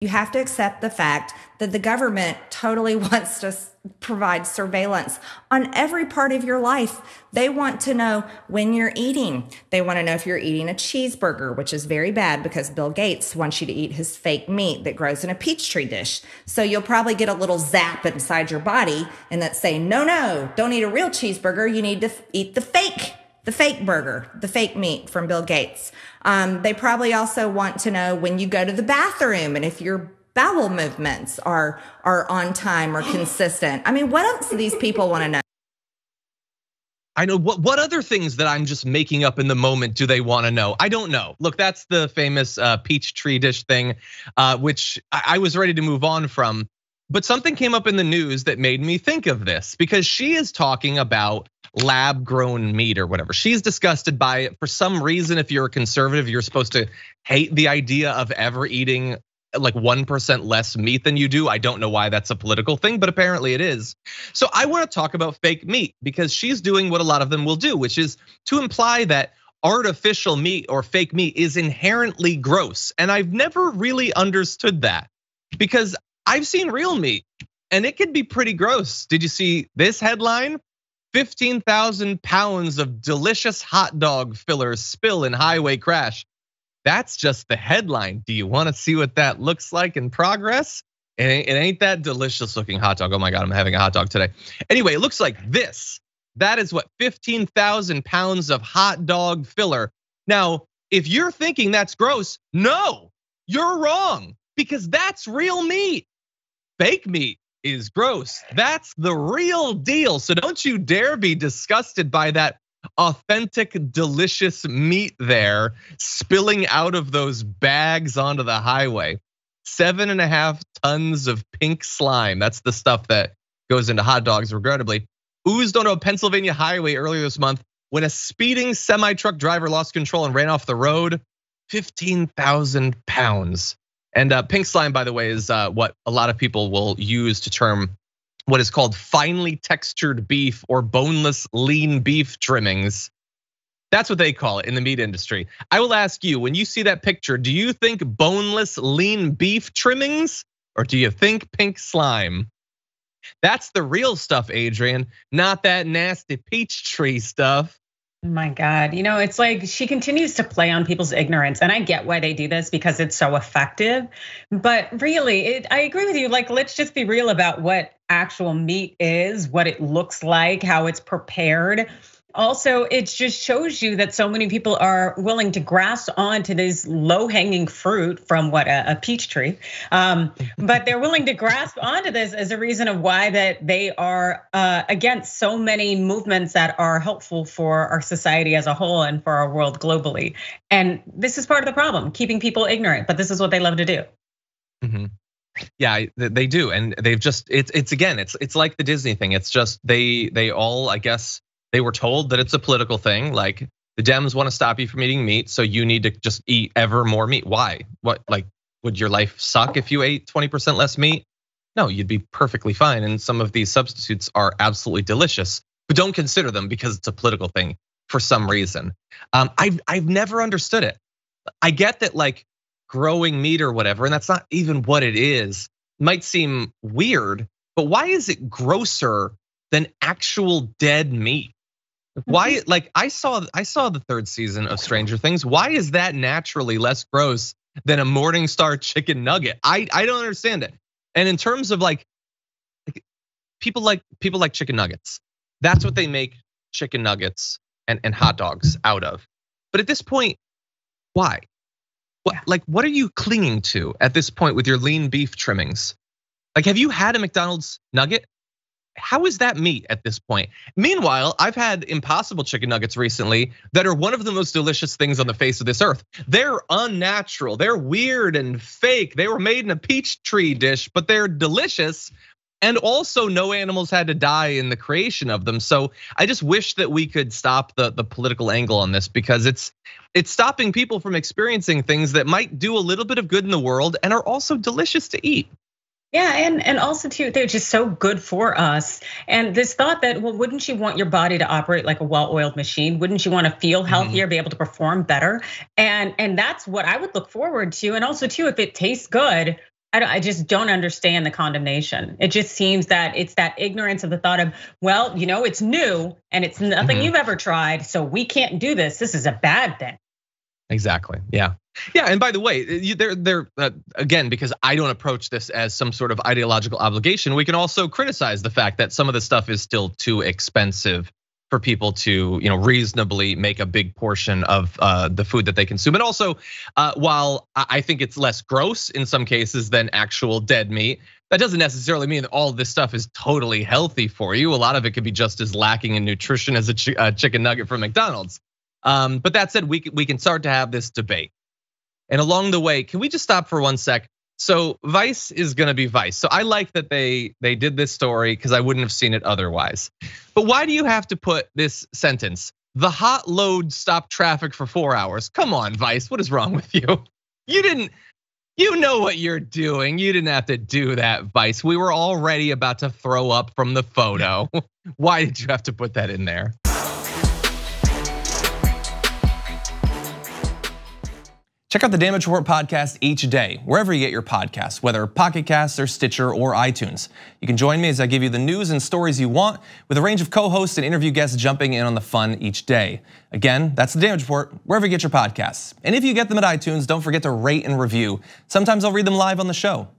You have to accept the fact that the government totally wants to provide surveillance on every part of your life. They want to know when you're eating. They want to know if you're eating a cheeseburger, which is very bad because Bill Gates wants you to eat his fake meat that grows in a Peachtree dish. So you'll probably get a little zap inside your body and that's saying, no, no, don't eat a real cheeseburger. You need to eat the fake burger, the fake meat from Bill Gates. They probably also want to know when you go to the bathroom and if your bowel movements are on time or consistent. I mean, what else do these people want to know? I know what other things that I'm just making up in the moment do they want to know? I don't know. Look, that's the famous peach tree dish thing, which I was ready to move on from. But something came up in the news that made me think of this because she is talking about lab grown meat or whatever. She's disgusted by it. For some reason, if you're a conservative, you're supposed to hate the idea of ever eating like 1% less meat than you do. I don't know why that's a political thing, but apparently it is. So I want to talk about fake meat because she's doing what a lot of them will do, which is to imply that artificial meat or fake meat is inherently gross. And I've never really understood that because I've seen real meat and it can be pretty gross. Did you see this headline? 15,000 pounds of delicious hot dog fillers spill in highway crash. That's just the headline. Do you want to see what that looks like in progress? It ain't that delicious looking hot dog. Oh my God, I'm having a hot dog today. Anyway, it looks like this. That is what 15,000 pounds of hot dog filler. Now, if you're thinking that's gross, no, you're wrong because that's real meat. Fake meat is gross. That's the real deal. So don't you dare be disgusted by that authentic, delicious meat there spilling out of those bags onto the highway. 7.5 tons of pink slime. That's the stuff that goes into hot dogs, regrettably. Oozed onto a Pennsylvania highway earlier this month when a speeding semi-truck driver lost control and ran off the road. 15,000 pounds. And pink slime, by the way, is what a lot of people will use to term what is called finely textured beef or boneless lean beef trimmings. That's what they call it in the meat industry. I will ask you, when you see that picture, do you think boneless lean beef trimmings or do you think pink slime? That's the real stuff, Adrienne, not that nasty peach tree stuff. Oh my God, it's like she continues to play on people's ignorance. And I get why they do this because it's so effective. But really, I agree with you. Like, let's just be real about what actual meat is, what it looks like, how it's prepared. Also, it just shows you that so many people are willing to grasp onto this low-hanging fruit from a peach tree. But they're willing to grasp onto this as a reason of why that they are against so many movements that are helpful for our society as a whole and for our world globally. And this is part of the problem, keeping people ignorant, but this is what they love to do. Yeah, they do. And they've just, it's like the Disney thing. It's just, they all, I guess, they were told that it's a political thing. Like the Dems want to stop you from eating meat, so you need to just eat ever more meat. Why? What, like, would your life suck if you ate 20% less meat? No, you'd be perfectly fine. And some of these substitutes are absolutely delicious, but don't consider them because it's a political thing for some reason. I've never understood it. I get that like growing meat or whatever, and that's not even what it is, might seem weird, but why is it grosser than actual dead meat? Why, like I saw the third season of Stranger Things. Why is that naturally less gross than a Morningstar chicken nugget? I don't understand it. And in terms of like people like chicken nuggets. That's what they make chicken nuggets and hot dogs out of. But at this point, why? What are you clinging to at this point with your lean beef trimmings? Like, have you had a McDonald's nugget? How is that meat at this point? Meanwhile, I've had Impossible chicken nuggets recently that are one of the most delicious things on the face of this earth. They're unnatural, they're weird and fake. They were made in a peach tree dish, but they're delicious. And also no animals had to die in the creation of them. So I just wish that we could stop the political angle on this because it's stopping people from experiencing things that might do a little bit of good in the world and are also delicious to eat. Yeah, and also too, they're just so good for us. And this thought that, well, wouldn't you want your body to operate like a well-oiled machine? Wouldn't you want to feel healthier, be able to perform better? And that's what I would look forward to. And also too, if it tastes good, I just don't understand the condemnation. It just seems that it's that ignorance of the thought of, well, it's new and it's nothing you've ever tried, so we can't do this. This is a bad thing. Exactly. Yeah. And by the way, they're again, because I don't approach this as some sort of ideological obligation, we can also criticize the fact that some of the stuff is still too expensive for people to, reasonably make a big portion of the food that they consume. And also, while I think it's less gross in some cases than actual dead meat, that doesn't necessarily mean that all of this stuff is totally healthy for you. A lot of it could be just as lacking in nutrition as a chicken nugget from McDonald's. But that said, we can start to have this debate. And along the way, can we just stop for 1 sec? So Vice is gonna be Vice. So I like that they did this story because I wouldn't have seen it otherwise. But why do you have to put this sentence? The hot load stopped traffic for 4 hours. Come on, Vice, what is wrong with you? You know what you're doing. You didn't have to do that, Vice. We were already about to throw up from the photo. Why did you have to put that in there? Check out the Damage Report podcast each day, wherever you get your podcasts, whether Pocket Casts or Stitcher or iTunes. You can join me as I give you the news and stories you want, with a range of co-hosts and interview guests jumping in on the fun each day. Again, that's the Damage Report, wherever you get your podcasts. And if you get them at iTunes, don't forget to rate and review. Sometimes I'll read them live on the show.